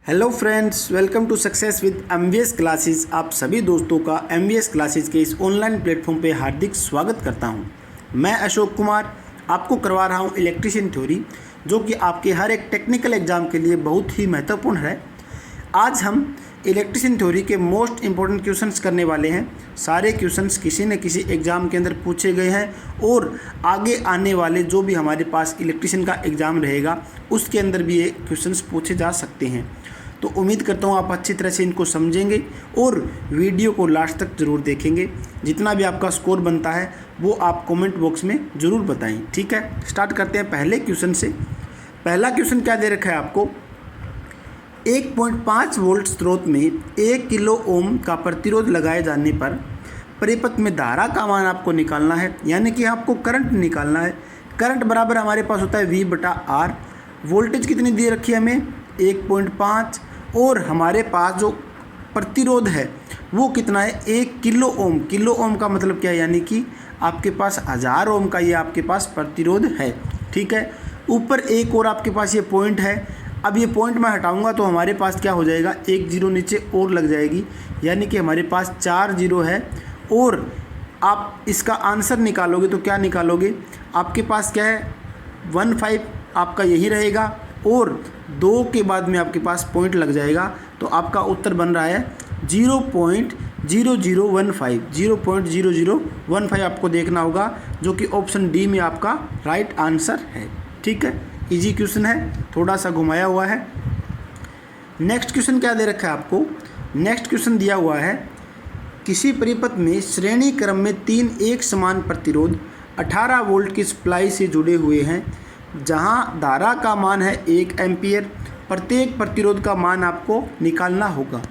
Hello friends, welcome to success with MVS classes. आप सभी दोस्तों का एमवीएस क्लासेस के इस ऑनलाइन प्लेटफॉर्म पे हार्दिक स्वागत करता हूं। मैं अशोक कुमार आपको करवा रहा हूं इलेक्ट्रीशियन थ्योरी, जो कि आपके हर एक टेक्निकल एग्जाम के लिए बहुत ही महत्वपूर्ण है। आज हम इलेक्ट्रीशियन थ्योरी के मोस्ट इंपॉर्टेंट क्वेश्चंस करने वाले हैं। सारे क्वेश्चंस किसी न किसी एग्ज़ाम के अंदर पूछे गए हैं और आगे आने वाले जो भी हमारे पास इलेक्ट्रीशियन का एग्ज़ाम रहेगा उसके अंदर भी ये क्वेश्चंस पूछे जा सकते हैं। तो उम्मीद करता हूँ आप अच्छी तरह से इनको समझेंगे और वीडियो को लास्ट तक ज़रूर देखेंगे। जितना भी आपका स्कोर बनता है वो आप कमेंट बॉक्स में ज़रूर बताएं। ठीक है, स्टार्ट करते हैं पहले क्वेश्चन से। पहला क्वेश्चन क्या दे रखा है आपको, 1.5 वोल्ट स्रोत में 1 किलो ओम का प्रतिरोध लगाए जाने पर परिपथ में धारा का मान आपको निकालना है, यानी कि आपको करंट निकालना है। करंट बराबर हमारे पास होता है V/R। वोल्टेज कितनी दे रखी है हमें, 1.5, और हमारे पास जो प्रतिरोध है वो कितना है, 1 किलो ओम। किलो ओम का मतलब क्या है, यानी कि आपके पास 1000 ओम का ये आपके पास प्रतिरोध है। ठीक है, ऊपर एक और आपके पास ये पॉइंट है। अब ये पॉइंट मैं हटाऊंगा तो हमारे पास क्या हो जाएगा, एक जीरो नीचे और लग जाएगी, यानी कि हमारे पास 4 जीरो है। और आप इसका आंसर निकालोगे तो क्या निकालोगे, आपके पास क्या है, 15 आपका यही रहेगा और 2 के बाद में आपके पास पॉइंट लग जाएगा। तो आपका उत्तर बन रहा है 0.0015। 0.0015 आपको देखना होगा, जो कि ऑप्शन डी में आपका राइट आंसर है। ठीक है, इजी क्वेश्चन है, थोड़ा सा घुमाया हुआ है। नेक्स्ट क्वेश्चन क्या दे रखा है आपको, नेक्स्ट क्वेश्चन दिया हुआ है, किसी परिपथ में श्रेणी क्रम में 3 एक समान प्रतिरोध 18 वोल्ट की सप्लाई से जुड़े हुए हैं, जहां धारा का मान है 1 एम्पियर। प्रत्येक प्रतिरोध का मान आपको निकालना होगा।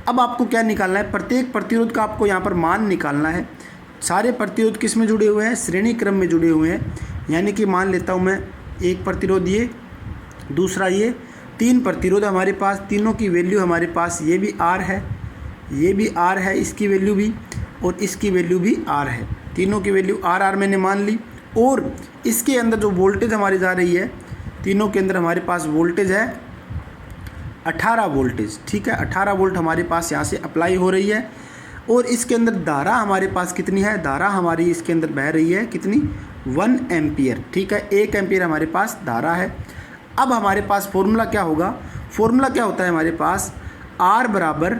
अब आपको क्या निकालना है, प्रत्येक प्रतिरोध का आपको यहाँ पर मान निकालना है। सारे प्रतिरोध किस में जुड़े हुए हैं, श्रेणी क्रम में जुड़े हुए हैं, यानी कि मान लेता हूँ मैं एक प्रतिरोध ये, दूसरा ये, 3 प्रतिरोध हमारे पास, तीनों की वैल्यू हमारे पास, ये भी R है, ये भी R है, इसकी वैल्यू भी, और इसकी वैल्यू भी R है। तीनों की वैल्यू R मैंने मान ली। और इसके अंदर जो वोल्टेज हमारी जा रही है, तीनों के अंदर हमारे पास वोल्टेज है 18 वोल्टेज। ठीक है, 18 वोल्ट हमारे पास यहाँ से अप्लाई हो रही है। और इसके अंदर धारा हमारे पास कितनी है, धारा हमारी इसके अंदर बह रही है कितनी, 1 एम्पियर। ठीक है, 1 एम्पियर हमारे पास धारा है। अब हमारे पास फॉर्मूला क्या होगा, फॉर्मूला क्या होता है हमारे पास, R बराबर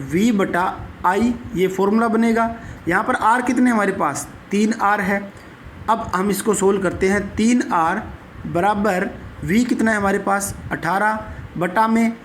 V/I, ये फॉर्मूला बनेगा। यहाँ पर R कितने हमारे पास, 3R है। अब हम इसको सोल्व करते हैं। 3R बराबर V कितना है हमारे पास, 18 बटा में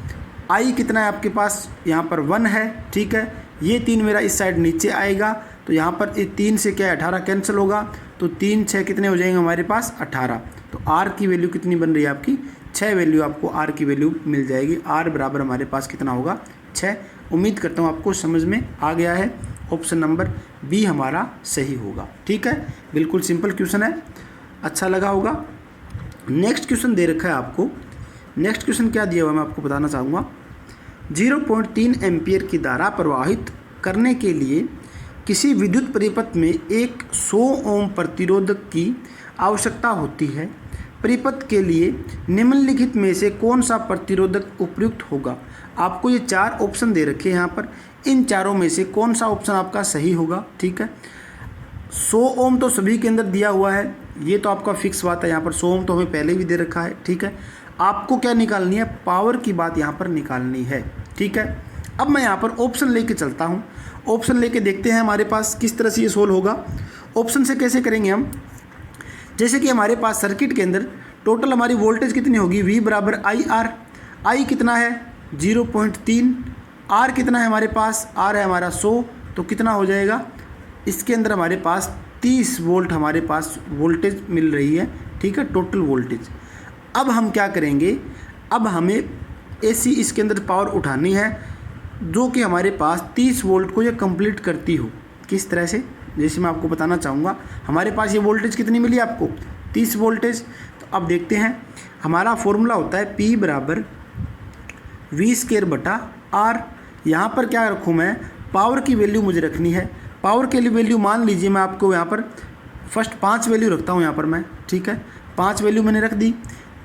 I कितना है आपके पास, यहाँ पर 1 है। ठीक है, ये 3 मेरा इस साइड नीचे आएगा, तो यहाँ पर 3 से क्या है, 18 कैंसिल होगा, तो 3 6 कितने हो जाएंगे हमारे पास, 18। तो R की वैल्यू कितनी बन रही है आपकी, 6 वैल्यू आपको R की वैल्यू मिल जाएगी। R बराबर हमारे पास कितना होगा, 6। उम्मीद करता हूँ आपको समझ में आ गया है। ऑप्शन नंबर बी हमारा सही होगा। ठीक है, बिल्कुल सिंपल क्वेश्चन है, अच्छा लगा होगा। नेक्स्ट क्वेश्चन दे रखा है आपको। नेक्स्ट क्वेश्चन क्या दिया हुआ मैं आपको बताना चाहूँगा। 0.3 एम्पियर की धारा प्रवाहित करने के लिए किसी विद्युत परिपथ में एक 100 ओम प्रतिरोधक की आवश्यकता होती है। परिपथ के लिए निम्नलिखित में से कौन सा प्रतिरोधक उपयुक्त होगा। आपको ये 4 ऑप्शन दे रखे हैं यहाँ पर, इन चारों में से कौन सा ऑप्शन आपका सही होगा। ठीक है, 100 ओम तो सभी के अंदर दिया हुआ है, ये तो आपका फिक्स बात है। यहाँ पर 100 ओम तो हमें पहले भी दे रखा है। ठीक है, आपको क्या निकालनी है, पावर की बात यहाँ पर निकालनी है। ठीक है, अब मैं यहाँ पर ऑप्शन लेके चलता हूँ। ऑप्शन लेके देखते हैं हमारे पास किस तरह से ये सोल्व होगा। ऑप्शन से कैसे करेंगे हम, जैसे कि हमारे पास सर्किट के अंदर टोटल हमारी वोल्टेज कितनी होगी, V/IR। I कितना है, 0.3। R कितना है हमारे पास, R है हमारा 100, तो कितना हो जाएगा, इसके अंदर हमारे पास 30 वोल्ट हमारे पास वोल्टेज मिल रही है। ठीक है, टोटल वोल्टेज। अब हम क्या करेंगे, अब हमें AC इसके अंदर पावर उठानी है, जो कि हमारे पास 30 वोल्ट को ये कंप्लीट करती हो। किस तरह से, जैसे मैं आपको बताना चाहूँगा। हमारे पास ये वोल्टेज कितनी मिली आपको, 30 वोल्टेज। तो अब देखते हैं, हमारा फॉर्मूला होता है P बराबर V²/R। यहाँ पर क्या रखूँ मैं, पावर की वैल्यू मुझे रखनी है। पावर के लिए वैल्यू मान लीजिए मैं आपको यहाँ पर फर्स्ट 5 वैल्यू रखता हूँ यहाँ पर मैं। ठीक है, 5 वैल्यू मैंने रख दी।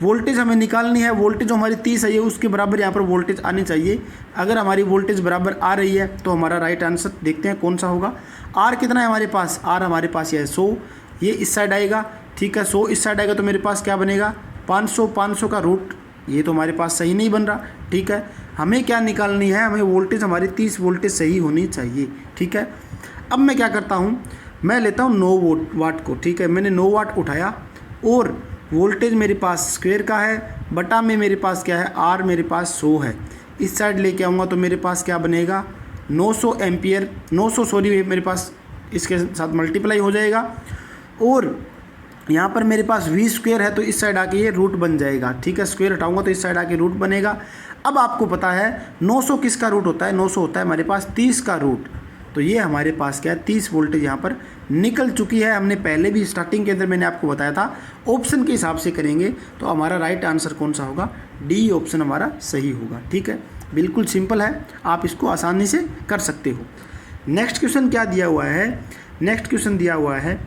वोल्टेज हमें निकालनी है, वोल्टेज जो हमारी 30 आई है उसके बराबर यहाँ पर वोल्टेज आनी चाहिए। अगर हमारी वोल्टेज बराबर आ रही है तो हमारा राइट आंसर देखते हैं कौन सा होगा। आर कितना है हमारे पास, आर हमारे पास ये है 100, ये इस साइड आएगा, ठीक है 100 इस साइड आएगा तो मेरे पास क्या बनेगा 500, 500 का रूट, ये तो हमारे पास सही नहीं बन रहा, ठीक है। हमें क्या निकालनी है, हमें वोल्टेज हमारी 30 वोल्टेज सही होनी चाहिए, ठीक है। अब मैं क्या करता हूँ, मैं लेता हूँ 9 वाट को, ठीक है। मैंने 9 वाट उठाया और वोल्टेज मेरे पास स्क्वायर का है, बटा में मेरे पास क्या है, आर मेरे पास 100 है। इस साइड लेके आऊँगा तो मेरे पास क्या बनेगा 900 एम्पियर, 900 सॉरी मेरे पास इसके साथ मल्टीप्लाई हो जाएगा। और यहाँ पर मेरे पास वी स्क्वायर है तो इस साइड आके ये रूट बन जाएगा, ठीक है। स्क्वायर हटाऊंगा तो इस साइड आके रूट बनेगा। अब आपको पता है 900 किसका रूट होता है, 900 होता है हमारे पास 30 का रूट। तो ये हमारे पास क्या है 30 वोल्टेज यहाँ पर निकल चुकी है। हमने पहले भी स्टार्टिंग के अंदर मैंने आपको बताया था ऑप्शन के हिसाब से करेंगे तो हमारा राइट आंसर कौन सा होगा, डी ऑप्शन हमारा सही होगा, ठीक है। बिल्कुल सिंपल है, आप इसको आसानी से कर सकते हो। नेक्स्ट क्वेश्चन क्या दिया हुआ है, नेक्स्ट क्वेश्चन दिया हुआ है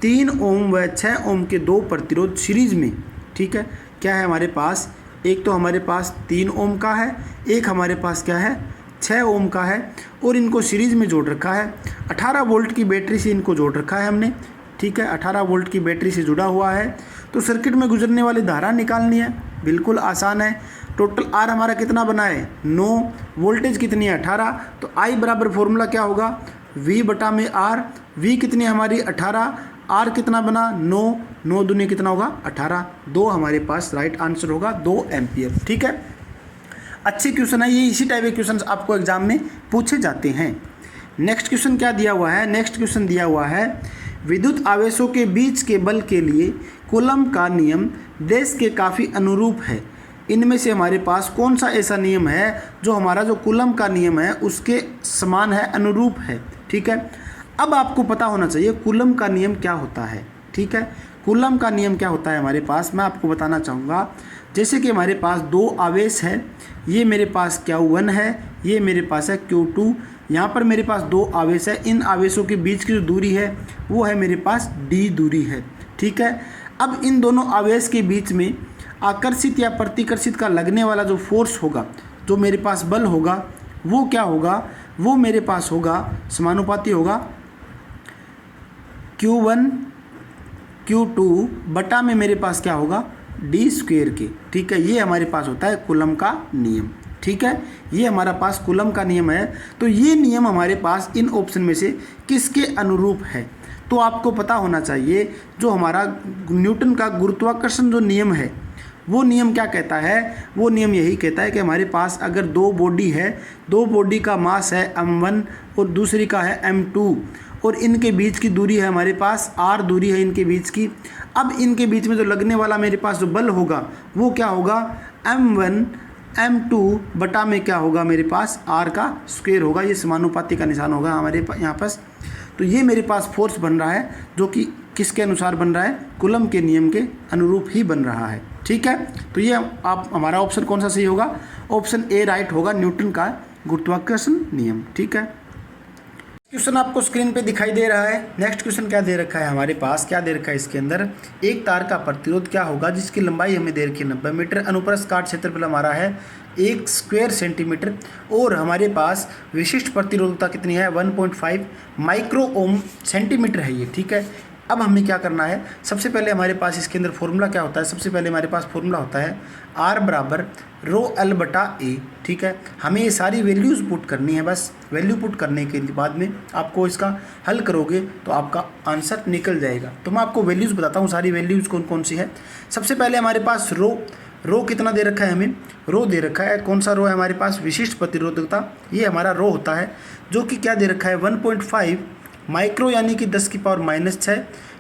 3 ओम व 6 ओम के 2 प्रतिरोध सीरीज में, ठीक है। क्या है हमारे पास, एक तो हमारे पास 3 ओम का है, एक हमारे पास क्या है 6 ओम का है और इनको सीरीज में जोड़ रखा है। 18 वोल्ट की बैटरी से इनको जोड़ रखा है हमने, ठीक है। 18 वोल्ट की बैटरी से जुड़ा हुआ है तो सर्किट में गुजरने वाली धारा निकालनी है, बिल्कुल आसान है। टोटल आर हमारा कितना बना है 9, वोल्टेज कितनी है 18, तो आई बराबर फॉर्मूला क्या होगा V बटा में आर। V कितनी हमारी 18, आर कितना बना 9, 9 दूनी कितना होगा 18, 2 हमारे पास राइट आंसर होगा 2 एम्पियर, ठीक है। अच्छे क्वेश्चन है ये, इसी टाइप के क्वेश्चन आपको एग्जाम में पूछे जाते हैं। नेक्स्ट क्वेश्चन क्या दिया हुआ है, नेक्स्ट क्वेश्चन दिया हुआ है विद्युत आवेशों के बीच के बल के लिए कूलम्ब का नियम देश के काफ़ी अनुरूप है। इनमें से हमारे पास कौन सा ऐसा नियम है जो हमारा जो कूलम्ब का नियम है उसके समान है, अनुरूप है, ठीक है। अब आपको पता होना चाहिए कूलम्ब का नियम क्या होता है, ठीक है। कूलम्ब का नियम क्या होता है हमारे पास, मैं आपको बताना चाहूँगा। जैसे कि हमारे पास 2 आवेश है, ये मेरे पास Q1 है, ये मेरे पास है Q2। यहाँ पर मेरे पास 2 आवेश है, इन आवेशों के बीच की जो दूरी है वो है मेरे पास d दूरी है, ठीक है। अब इन दोनों आवेश के बीच में आकर्षित या प्रतिकर्षित का लगने वाला जो फोर्स होगा, जो मेरे पास बल होगा वो क्या होगा, वो मेरे पास होगा समानुपाती होगा Q1 Q2 बटा में मेरे पास क्या होगा d स्क्वायर के, ठीक है। ये हमारे पास होता है कूलम्ब का नियम, ठीक है। ये हमारा पास कूलम्ब का नियम है। तो ये नियम हमारे पास इन ऑप्शन में से किसके अनुरूप है, तो आपको पता होना चाहिए जो हमारा न्यूटन का गुरुत्वाकर्षण जो नियम है वो नियम क्या कहता है, वो नियम यही कहता है कि हमारे पास अगर 2 बॉडी है, 2 बॉडी का मास है m1 और दूसरी का है m2 और इनके बीच की दूरी है हमारे पास r दूरी है इनके बीच की। अब इनके बीच में जो लगने वाला मेरे पास जो बल होगा वो क्या होगा m1 m2 बटा में क्या होगा मेरे पास r का स्क्वायर होगा। ये समानुपाती का निशान होगा हमारे यहाँ पास। तो ये मेरे पास फोर्स बन रहा है जो कि किसके अनुसार बन रहा है, कूलम्ब के नियम के अनुरूप ही बन रहा है, ठीक है। तो ये आप हमारा ऑप्शन कौन सा सही होगा, ऑप्शन ए राइट होगा, न्यूटन का गुरुत्वाकर्षण नियम, ठीक है। क्वेश्चन आपको स्क्रीन पे दिखाई दे रहा है। नेक्स्ट क्वेश्चन क्या दे रखा है हमारे पास, क्या दे रखा है इसके अंदर, एक तार का प्रतिरोध क्या होगा जिसकी लंबाई हमें दे रखी है 90 मीटर, अनुप्रस्थ काट क्षेत्रफल हमारा है 1 स्क्वायर सेंटीमीटर और हमारे पास विशिष्ट प्रतिरोधकता कितनी है 1.5 माइक्रो ओम सेंटीमीटर है ये, ठीक है। अब हमें क्या करना है, सबसे पहले हमारे पास इसके अंदर फॉर्मूला क्या होता है, सबसे पहले हमारे पास फॉर्मूला होता है R बराबर रो एल बटा ए, ठीक है। हमें ये सारी वैल्यूज़ पुट करनी है, बस वैल्यू पुट करने के बाद में आपको इसका हल करोगे तो आपका आंसर निकल जाएगा। तो मैं आपको वैल्यूज़ बताता हूँ, सारी वैल्यूज़ कौन कौन सी है। सबसे पहले हमारे पास रो कितना दे रखा है, हमें रो दे रखा है, कौन सा रो है हमारे पास, विशिष्ट प्रतिरोधकता, ये हमारा रो होता है जो कि क्या दे रखा है 1.5 माइक्रो यानी कि 10 की पावर -6,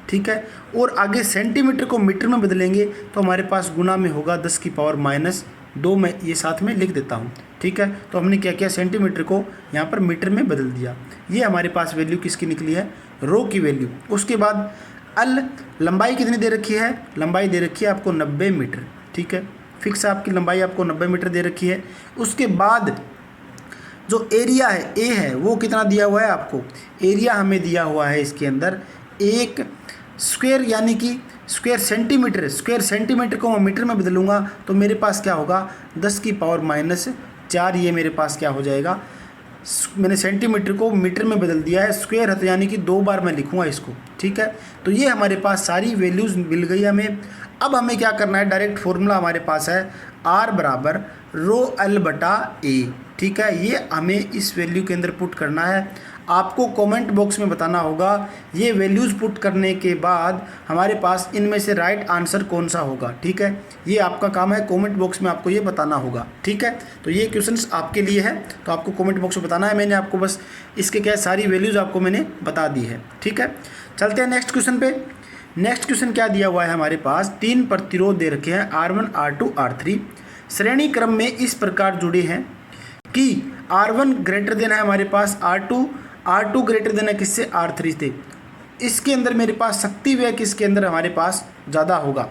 ठीक है। और आगे सेंटीमीटर को मीटर में बदलेंगे तो हमारे पास गुना में होगा 10 की पावर -2, मैं ये साथ में लिख देता हूँ, ठीक है। तो हमने क्या किया, सेंटीमीटर को यहाँ पर मीटर में बदल दिया। ये हमारे पास वैल्यू किसकी निकली है, रो की वैल्यू। उसके बाद अल लंबाई कितनी दे रखी है, लंबाई दे रखी है आपको 90 मीटर, ठीक है। फिक्स आपकी लंबाई आपको 90 मीटर दे रखी है। उसके बाद जो एरिया है ए है वो कितना दिया हुआ है आपको, एरिया हमें दिया हुआ है इसके अंदर 1 स्क्वायर यानी कि स्क्वायर सेंटीमीटर को मैं मीटर में बदलूंगा तो मेरे पास क्या होगा 10⁻⁴ ये मेरे पास क्या हो जाएगा। मैंने सेंटीमीटर को मीटर में बदल दिया है, स्क्वायर है तो यानी कि 2 बार मैं लिखूंगा इसको, ठीक है। तो ये हमारे पास सारी वैल्यूज़ मिल गई हमें। अब हमें क्या करना है, डायरेक्ट फॉर्मूला हमारे पास है R बराबर ρl/a, ठीक है। ये हमें इस वैल्यू के अंदर पुट करना है। आपको कमेंट बॉक्स में बताना होगा ये वैल्यूज़ पुट करने के बाद हमारे पास इनमें से राइट आंसर कौन सा होगा, ठीक है। ये आपका काम है, कमेंट बॉक्स में आपको ये बताना होगा, ठीक है। तो ये क्वेश्चंस आपके लिए है, तो आपको कमेंट बॉक्स में बताना है। मैंने आपको बस इसके क्या सारी वैल्यूज़ आपको मैंने बता दी है, ठीक है। चलते हैं नेक्स्ट क्वेश्चन पे। नेक्स्ट क्वेश्चन क्या दिया हुआ है हमारे पास, 3 प्रतिरोध दे रखे हैं R1 R2 R3, श्रेणी क्रम में इस प्रकार जुड़े हैं कि R1 ग्रेटर देन है हमारे पास R2 ग्रेटर देन है किससे, R3 से। इसके अंदर मेरे पास शक्ति व्यय किसके अंदर हमारे पास ज़्यादा होगा,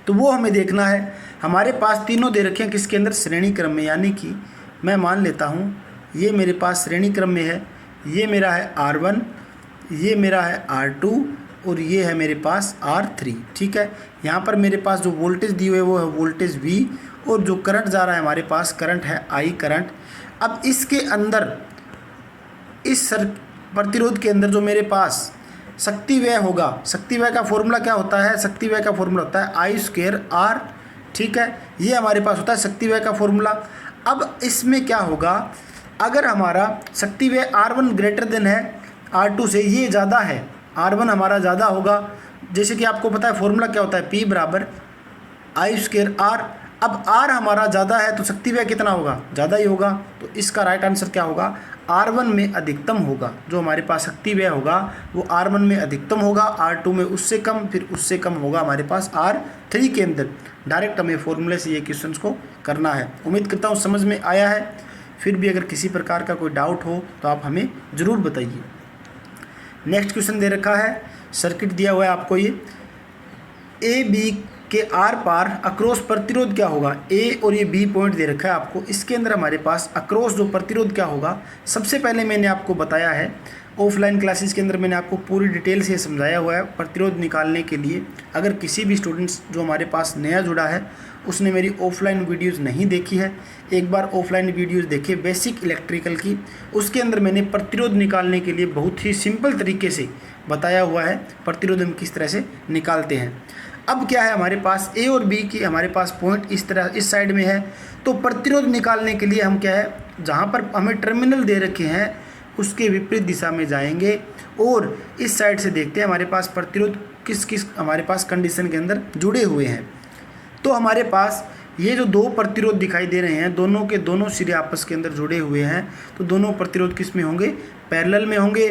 तो वो हमें देखना है। हमारे पास तीनों दे रखे हैं किसके अंदर, श्रेणी क्रम में, यानी कि मैं मान लेता हूँ ये मेरे पास श्रेणी क्रम में है, ये मेरा है R1, ये मेरा है R2 और ये है मेरे पास R3, ठीक है। यहाँ पर मेरे पास जो वोल्टेज दी हुई है वो है वोल्टेज V और जो करंट जा रहा है हमारे पास करंट है I करंट। अब इसके अंदर इस प्रतिरोध के अंदर जो मेरे पास शक्ति व्यय होगा, शक्ति व्यय का फॉर्मूला क्या होता है, शक्ति व्यय का फॉर्मूला होता है I²R, ठीक है। ये हमारे पास होता है शक्ति व्यय का फॉर्मूला। अब इसमें क्या होगा, अगर हमारा शक्ति व्यय R1 ग्रेटर देन है R2 से, ये ज़्यादा है, R1 हमारा ज़्यादा होगा, जैसे कि आपको पता है फॉर्मूला क्या होता है P बराबर I²R। अब R हमारा ज़्यादा है तो शक्ति व्यय कितना होगा, ज़्यादा ही होगा। तो इसका राइट आंसर क्या होगा, R1 में अधिकतम होगा। जो हमारे पास शक्ति व्यय होगा वो R1 में अधिकतम होगा, R2 में उससे कम, फिर उससे कम होगा हमारे पास R3 के अंदर। डायरेक्ट हमें फॉर्मूले से ये क्वेश्चंस को करना है। उम्मीद करता हूँ समझ में आया है। फिर भी अगर किसी प्रकार का कोई डाउट हो तो आप हमें ज़रूर बताइए। नेक्स्ट क्वेश्चन दे रखा है, सर्किट दिया हुआ है आपको, ये ए बी के आर पार अक्रॉस प्रतिरोध क्या होगा, ए और ये बी पॉइंट दे रखा है आपको। इसके अंदर हमारे पास अक्रॉस जो प्रतिरोध क्या होगा, सबसे पहले मैंने आपको बताया है ऑफलाइन क्लासेस के अंदर, मैंने आपको पूरी डिटेल से समझाया हुआ है प्रतिरोध निकालने के लिए। अगर किसी भी स्टूडेंट्स जो हमारे पास नया जुड़ा है उसने मेरी ऑफलाइन वीडियोस नहीं देखी है, एक बार ऑफलाइन वीडियोस देखे बेसिक इलेक्ट्रिकल की, उसके अंदर मैंने प्रतिरोध निकालने के लिए बहुत ही सिंपल तरीके से बताया हुआ है प्रतिरोध हम किस तरह से निकालते हैं। अब क्या है हमारे पास ए और बी की हमारे पास पॉइंट इस तरह इस साइड में है, तो प्रतिरोध निकालने के लिए हम क्या है, जहाँ पर हमें टर्मिनल दे रखे हैं उसके विपरीत दिशा में जाएंगे और इस साइड से देखते हैं हमारे पास प्रतिरोध किस किस हमारे पास कंडीशन के अंदर जुड़े हुए हैं। तो हमारे पास ये जो 2 प्रतिरोध दिखाई दे रहे हैं, दोनों के दोनों सिरे आपस के अंदर जुड़े हुए हैं, तो दोनों प्रतिरोध किस में होंगे, पैरेलल में होंगे।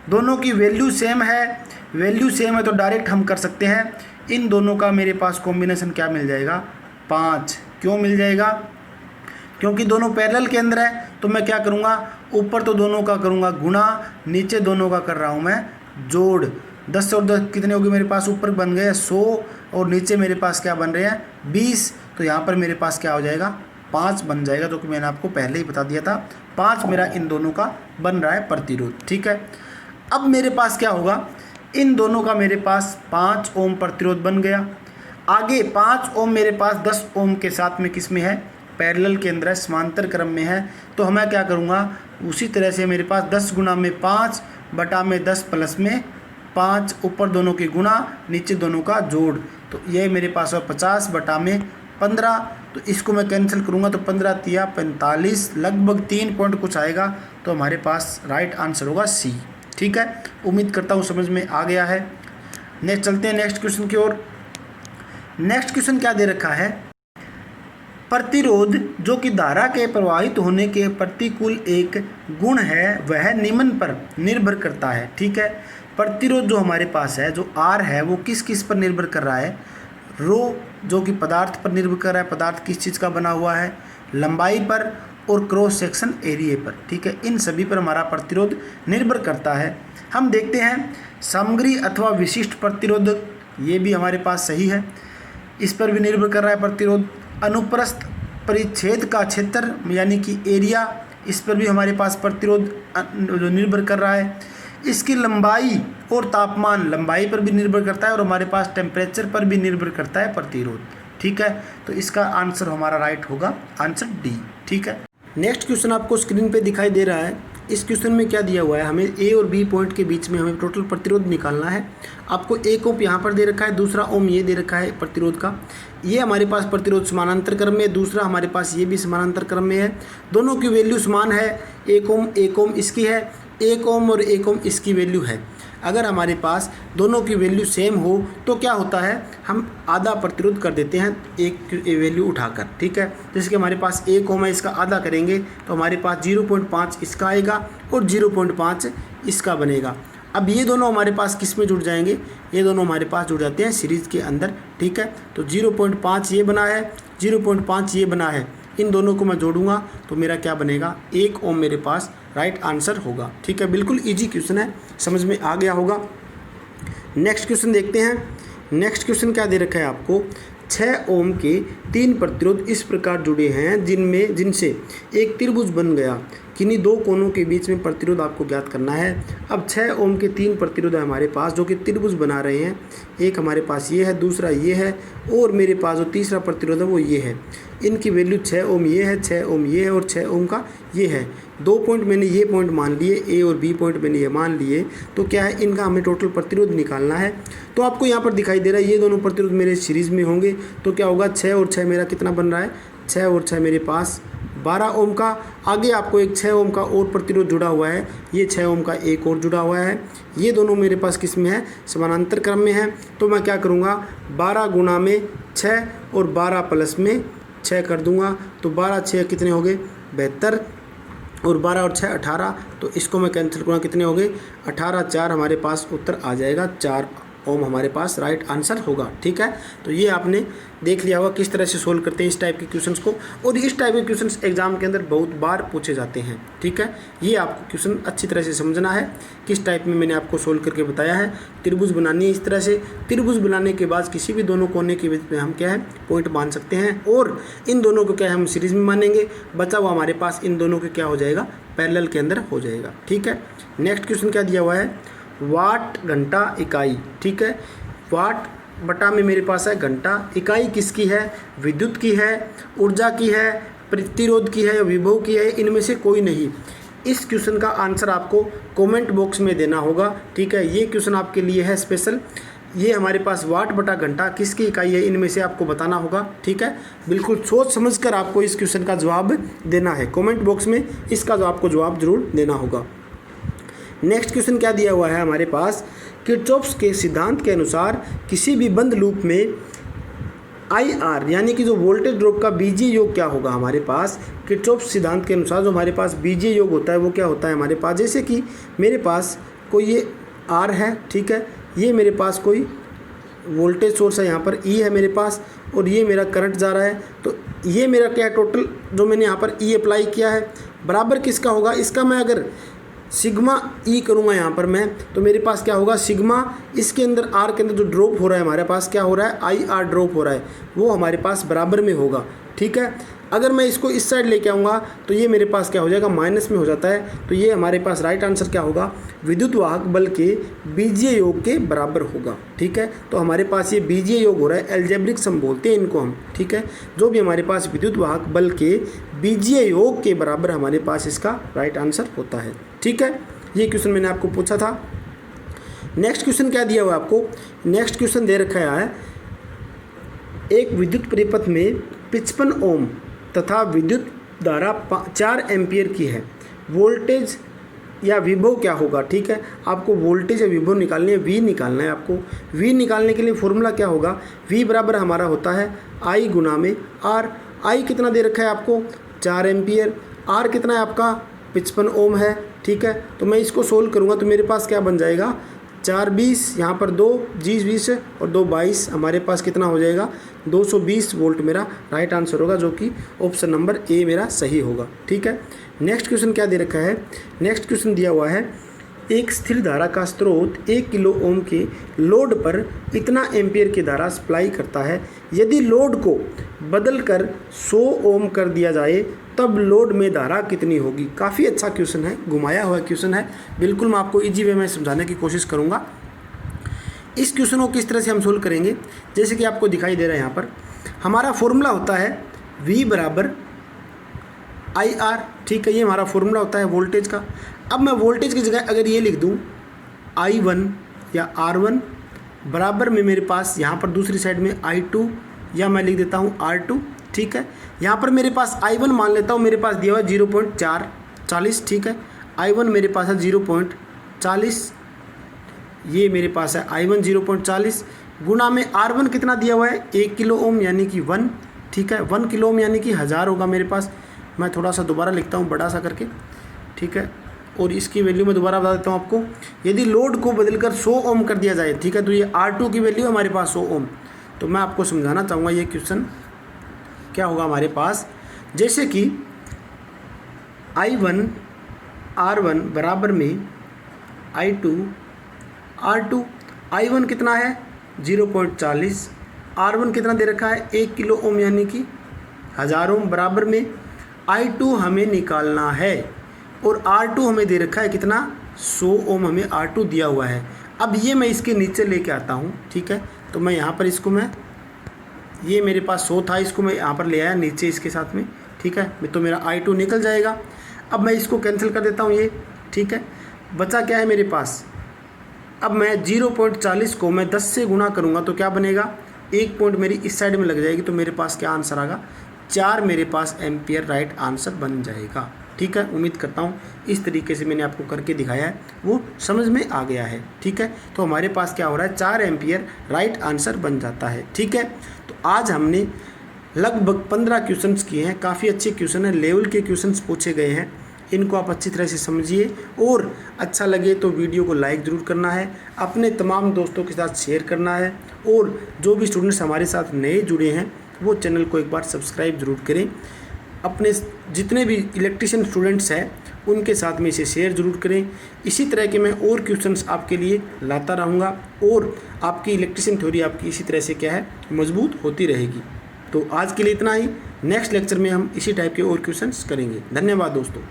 दोनों की वैल्यू सेम है तो डायरेक्ट हम कर सकते हैं, इन दोनों का मेरे पास कॉम्बिनेशन क्या मिल जाएगा, 5। क्यों मिल जाएगा, क्योंकि दोनों पैरेलल के अंदर है। तो मैं क्या करूँगा, ऊपर तो दोनों का करूँगा गुणा, नीचे दोनों का कर रहा हूँ मैं जोड़। 10 और 10 कितने होगी मेरे पास, ऊपर बन गए 100 और नीचे मेरे पास क्या बन रहे हैं 20। तो यहाँ पर मेरे पास क्या हो जाएगा, 5 बन जाएगा, जो कि मैंने आपको पहले ही बता दिया था। 5 मेरा इन दोनों का बन रहा है प्रतिरोध, ठीक है। अब मेरे पास क्या होगा, इन दोनों का मेरे पास 5 ओम प्रतिरोध बन गया। आगे 5 ओम मेरे पास 10 ओम के साथ में किस में है, पैरेलल के अंदर है, समांतर क्रम में है। तो मैं क्या करूँगा, उसी तरह से मेरे पास 10 गुना में 5 बटा में 10 प्लस में 5, ऊपर दोनों की गुणा नीचे दोनों का जोड़। तो ये मेरे पास है 50 बटा में 15। तो इसको मैं कैंसिल करूँगा तो 15 तिया 45, लगभग 3 पॉइंट कुछ आएगा। तो हमारे पास राइट आंसर होगा सी, ठीक है। उम्मीद करता हूँ समझ में आ गया है। नेक्स्ट चलते हैं नेक्स्ट क्वेश्चन की ओर। नेक्स्ट क्वेश्चन क्या दे रखा है, प्रतिरोध जो कि धारा के प्रवाहित होने के प्रतिकूल एक गुण है वह निम्न पर निर्भर करता है, ठीक है। प्रतिरोध जो हमारे पास है, जो आर है, वो किस किस पर निर्भर कर रहा है, रो जो कि पदार्थ पर निर्भर कर रहा है, पदार्थ किस चीज़ का बना हुआ है, लंबाई पर और क्रॉस सेक्शन एरिया पर, ठीक है। इन सभी पर हमारा प्रतिरोध निर्भर करता है। हम देखते हैं सामग्री अथवा विशिष्ट प्रतिरोध, ये भी हमारे पास सही है, इस पर भी निर्भर कर रहा है प्रतिरोध। अनुप्रस्थ परिच्छेद का क्षेत्र यानी कि एरिया, इस पर भी हमारे पास प्रतिरोध जो निर्भर कर रहा है। इसकी लंबाई और तापमान, लंबाई पर भी निर्भर करता है और हमारे पास टेम्परेचर पर भी निर्भर करता है प्रतिरोध। ठीक है, तो इसका आंसर हमारा राइट होगा आंसर डी। ठीक है, नेक्स्ट क्वेश्चन आपको स्क्रीन पे दिखाई दे रहा है। इस क्वेश्चन में क्या दिया हुआ है, हमें ए और बी पॉइंट के बीच में हमें टोटल प्रतिरोध निकालना है। आपको 1 ओम यहाँ पर दे रखा है, दूसरा ओम ये दे रखा है प्रतिरोध का। ये हमारे पास प्रतिरोध समानांतर क्रम में है, दूसरा हमारे पास ये भी समानांतर क्रम में है। दोनों की वैल्यू समान है, 1 ओम इसकी है, 1 ओम और 1 ओम इसकी वैल्यू है। अगर हमारे पास दोनों की वैल्यू सेम हो तो क्या होता है, हम आधा प्रतिरोध कर देते हैं एक वैल्यू उठाकर। ठीक है, जैसे कि हमारे पास 1 ओम है, इसका आधा करेंगे तो हमारे पास 0.5 इसका आएगा और 0.5 इसका बनेगा। अब ये दोनों हमारे पास किस में जुड़ जाएंगे, ये दोनों हमारे पास जुड़ जाते हैं सीरीज़ के अंदर। ठीक है, तो 0.5 ये बना है, 0.5 ये बना है, इन दोनों को मैं जोड़ूंगा तो मेरा क्या बनेगा, 1 ओम मेरे पास राइट आंसर होगा। ठीक है, बिल्कुल इजी क्वेश्चन है, समझ में आ गया होगा। नेक्स्ट क्वेश्चन देखते हैं। नेक्स्ट क्वेश्चन क्या दे रखा है आपको, 6 ओम के 3 प्रतिरोध इस प्रकार जुड़े हैं जिनसे एक त्रिभुज बन गया, किन्हीं 2 कोनों के बीच में प्रतिरोध आपको ज्ञात करना है। अब 6 ओम के 3 प्रतिरोध है हमारे पास जो कि त्रिभुज बना रहे हैं। एक हमारे पास ये है, दूसरा ये है और मेरे पास जो तीसरा प्रतिरोध है वो ये है। इनकी वैल्यू 6 ओम ये है, 6 ओम ये है और 6 ओम का ये है। 2 पॉइंट मैंने ये पॉइंट मान लिए, ए और बी पॉइंट मैंने ये मान लिए, तो क्या है, इनका हमें टोटल प्रतिरोध निकालना है। तो आपको यहाँ पर दिखाई दे रहा है ये दोनों प्रतिरोध मेरे सीरीज़ में होंगे, तो क्या होगा, 6 और 6 मेरा कितना बन रहा है, 6 और 6 मेरे पास 12 ओम का। आगे आपको एक 6 ओम का और प्रतिरोध जुड़ा हुआ है, ये 6 ओम का एक और जुड़ा हुआ है। ये दोनों मेरे पास किस में है, समानांतर क्रम में है। तो मैं क्या करूँगा, 12 गुणा में 6 और 12 प्लस में 6 कर दूंगा, तो 12 6 कितने हो गए, 72 और 12 और 6 18। तो इसको मैं कैंसिल करूँगा, कितने हो गए, 18 4 हमारे पास उत्तर आ जाएगा, 4 ओम हमारे पास राइट आंसर होगा। ठीक है, तो ये आपने देख लिया होगा किस तरह से सोल्व करते हैं इस टाइप के क्वेश्चंस को, और इस टाइप के क्वेश्चंस एग्जाम के अंदर बहुत बार पूछे जाते हैं। ठीक है, ये आपको क्वेश्चन अच्छी तरह से समझना है किस टाइप में मैंने आपको सोल्व करके बताया है। त्रिभुज बनानी है इस तरह से, त्रिभुज बनाने के बाद किसी भी दोनों कोने के बीच में हम क्या है, पॉइंट मान सकते हैं, और इन दोनों को क्या है, हम सीरीज में मानेंगे, बचा हुआ हमारे पास इन दोनों के क्या हो जाएगा, पैरेलल के अंदर हो जाएगा। ठीक है, नेक्स्ट क्वेश्चन क्या दिया हुआ है, वाट घंटा इकाई। ठीक है, वाट बटा में मेरे पास है घंटा, इकाई किसकी है, विद्युत की है, ऊर्जा की है, प्रतिरोध की है, विभव की है, इनमें से कोई नहीं। इस क्वेश्चन का आंसर आपको कमेंट बॉक्स में देना होगा। ठीक है, ये क्वेश्चन आपके लिए है स्पेशल। ये हमारे पास वाट बटा घंटा किसकी इकाई है, इनमें से आपको बताना होगा। ठीक है, बिल्कुल सोच समझकर आपको इस क्वेश्चन का जवाब देना है, कमेंट बॉक्स में इसका आपको जवाब जरूर देना होगा। नेक्स्ट क्वेश्चन क्या दिया हुआ है हमारे पास, किरचॉफ्स के सिद्धांत के अनुसार किसी भी बंद लूप में IR यानी कि जो वोल्टेज ड्रॉप का बीजीय योग क्या होगा, हमारे पास किरचॉफ्स सिद्धांत के अनुसार जो हमारे पास बीजीय योग होता है वो क्या होता है हमारे पास, जैसे कि मेरे पास कोई ये R है। ठीक है, ये मेरे पास कोई वोल्टेज सोर्स है, यहाँ पर E है मेरे पास, और ये मेरा करंट जा रहा है। तो ये मेरा क्या है, टोटल जो मैंने यहाँ पर E अप्लाई किया है बराबर किसका होगा, इसका मैं अगर सिग्मा ई करूँगा यहाँ पर मैं, तो मेरे पास क्या होगा, सिग्मा इसके अंदर आर के अंदर जो ड्रॉप हो रहा है हमारे पास क्या हो रहा है, आई आर ड्रॉप हो रहा है, वो हमारे पास बराबर में होगा। ठीक है, अगर मैं इसको इस साइड लेके आऊँगा तो ये मेरे पास क्या हो जाएगा, माइनस में हो जाता है। तो ये हमारे पास राइट आंसर क्या होगा, विद्युत वाहक बल के बीजीय योग के बराबर होगा। ठीक है, तो हमारे पास ये बीजीय योग हो रहा है, एल्जेब्रिक सम बोलते हैं इनको हम। ठीक है, जो भी हमारे पास विद्युत वाहक बल के बीजीय योग के बराबर हमारे पास इसका राइट आंसर होता है। ठीक है, ये क्वेश्चन मैंने आपको पूछा था। नेक्स्ट क्वेश्चन क्या दिया हुआ आपको, नेक्स्ट क्वेश्चन दे रखा है, एक विद्युत परिपथ में 55 ओम तथा विद्युत धारा 4 एम्पियर की है, वोल्टेज या विभव क्या होगा। ठीक है, आपको वोल्टेज या विभव निकालनी है, V निकालना है आपको। V निकालने के लिए फॉर्मूला क्या होगा, V बराबर हमारा होता है I गुना में R। I कितना दे रखा है आपको, 4 एम्पियर, R कितना है आपका 55 ओम है। ठीक है, तो मैं इसको सोल्व करूँगा तो मेरे पास क्या बन जाएगा, 4 20, यहाँ पर 2 20 और 2 22, हमारे पास कितना हो जाएगा, 220 वोल्ट मेरा राइट आंसर होगा, जो कि ऑप्शन नंबर ए मेरा सही होगा। ठीक है, नेक्स्ट क्वेश्चन क्या दे रखा है, नेक्स्ट क्वेश्चन दिया हुआ है, एक स्थिर धारा का स्रोत 1 किलो ओम के लोड पर इतना एम्पियर की धारा सप्लाई करता है, यदि लोड को बदल कर 100 ओम कर दिया जाए तब लोड में धारा कितनी होगी। काफ़ी अच्छा क्वेश्चन है, घुमाया हुआ क्वेश्चन है, बिल्कुल मैं आपको इजी वे में समझाने की कोशिश करूँगा। इस क्वेश्चन को किस तरह से हम सोल्व करेंगे, जैसे कि आपको दिखाई दे रहा है यहाँ पर हमारा फॉर्मूला होता है V बराबर IR, ठीक है, ये हमारा फॉर्मूला होता है वोल्टेज का। अब मैं वोल्टेज की जगह अगर ये लिख दूँ I1 या R1 बराबर में मेरे पास यहाँ पर दूसरी साइड में I2 या मैं लिख देता हूँ R2, ठीक है। यहाँ पर मेरे पास I1 मान लेता हूँ, मेरे पास दिया हुआ 0.440, ठीक है। I1 मेरे पास है 0.40, ये मेरे पास है I1 0.40 गुना में R1 कितना दिया हुआ है 1 किलो ओम यानी कि 1, ठीक है। 1 किलो ओम यानी कि 1000 होगा मेरे पास। मैं थोड़ा सा दोबारा लिखता हूँ बड़ा सा करके, ठीक है, और इसकी वैल्यू मैं दोबारा बता देता हूँ आपको। यदि लोड को बदलकर 100 ओम कर दिया जाए, ठीक है, तो ये R2 की वैल्यू हमारे पास 100 ओम। तो मैं आपको समझाना चाहूँगा ये क्वेश्चन क्या होगा हमारे पास, जैसे कि I1 R1 बराबर में I2 R2। I1 कितना है 0.40, R1 कितना दे रखा है 1 किलो ओम यानी कि 1000 ओम, बराबर में I2 हमें निकालना है और R2 हमें दे रखा है कितना 100 ओम हमें R2 दिया हुआ है। अब ये मैं इसके नीचे लेके आता हूँ, ठीक है, तो मैं यहाँ पर इसको मैं ये मेरे पास 100 था, इसको मैं यहाँ पर ले आया नीचे इसके साथ में, ठीक है, तो मेरा I2 निकल जाएगा। अब मैं इसको कैंसिल कर देता हूँ ये, ठीक है, बचा क्या है मेरे पास। अब मैं 0.40 को मैं 10 से गुना करूँगा तो क्या बनेगा, 1 पॉइंट मेरी इस साइड में लग जाएगी, तो मेरे पास क्या आंसर आएगा 4 मेरे पास एम्पियर राइट आंसर बन जाएगा, ठीक है। उम्मीद करता हूँ इस तरीके से मैंने आपको करके दिखाया है वो समझ में आ गया है, ठीक है। तो हमारे पास क्या हो रहा है 4 एम्पियर राइट आंसर बन जाता है, ठीक है। तो आज हमने लगभग 15 क्वेश्चंस किए हैं, काफ़ी अच्छे क्वेश्चन हैं, लेवल के क्वेश्चंस पूछे गए हैं, इनको आप अच्छी तरह से समझिए और अच्छा लगे तो वीडियो को लाइक ज़रूर करना है, अपने तमाम दोस्तों के साथ शेयर करना है और जो भी स्टूडेंट्स हमारे साथ नए जुड़े हैं वो चैनल को एक बार सब्सक्राइब ज़रूर करें। अपने जितने भी इलेक्ट्रिशियन स्टूडेंट्स हैं उनके साथ में इसे शेयर ज़रूर करें। इसी तरह के मैं और क्वेश्चंस आपके लिए लाता रहूँगा और आपकी इलेक्ट्रिशियन थ्योरी आपकी इसी तरह से क्या है मजबूत होती रहेगी। तो आज के लिए इतना ही, नेक्स्ट लेक्चर में हम इसी टाइप के और क्वेश्चंस करेंगे। धन्यवाद दोस्तों।